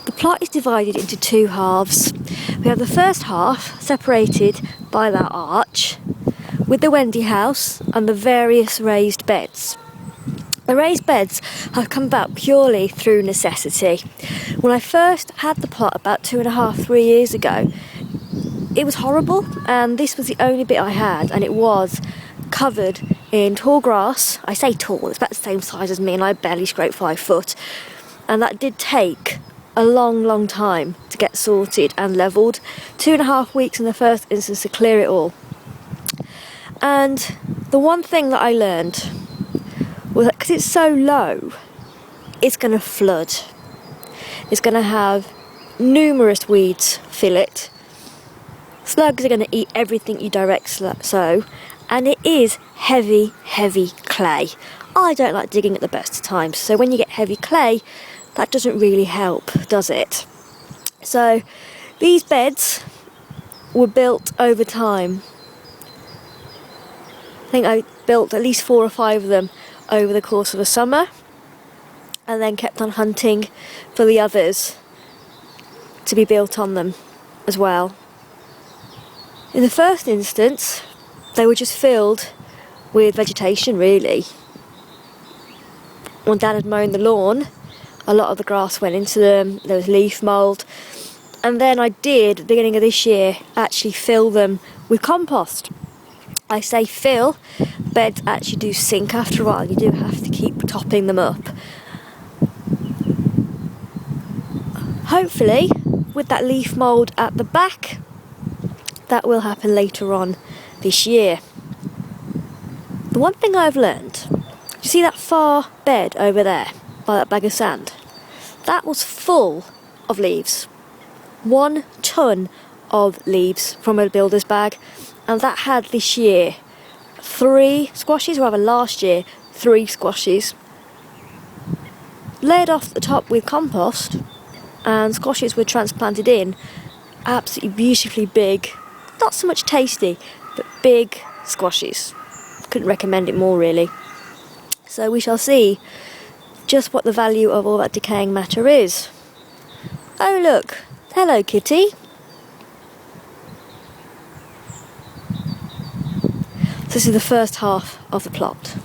The plot is divided into two halves. We have the first half separated by that arch with the Wendy house and the various raised beds. The raised beds have come about purely through necessity. When I first had the plot about 2.5–3 years ago, it was horrible, and this was the only bit I had, and it was covered in tall grass. I say tall, it's about the same size as me, and I barely scraped 5 foot. And that did take a long time to get sorted and levelled. 2.5 weeks in the first instance to clear it all. And the one thing that I learned was that because it's so low, it's going to flood. It's going to have numerous weeds fill it. Slugs are going to eat everything you direct sow, and it is heavy clay. I don't like digging at the best of times, so when you get heavy clay, that doesn't really help, does it? So these beds were built over time. I think I built at least 4 or 5 of them over the course of the summer, and then kept on hunting for the others to be built on them as well. In the first instance, they were just filled with vegetation, really. When Dad had mown the lawn, a lot of the grass went into them, there was leaf mould, and then I did, at the beginning of this year, actually fill them with compost. I say fill, beds actually do sink after a while, you do have to keep topping them up. Hopefully, with that leaf mould at the back, that will happen later on this year. The one thing I've learned, you see that far bed over there by that bag of sand? That was full of leaves. 1 ton of leaves from a builder's bag, and that had this year 3 squashes, rather last year 3 squashes. Laid off the top with compost, and squashes were transplanted in, absolutely beautifully big. Not so much tasty, but big squashes. Couldn't recommend it more, really. So we shall see just what the value of all that decaying matter is. Oh look, hello kitty. So this is the first half of the plot.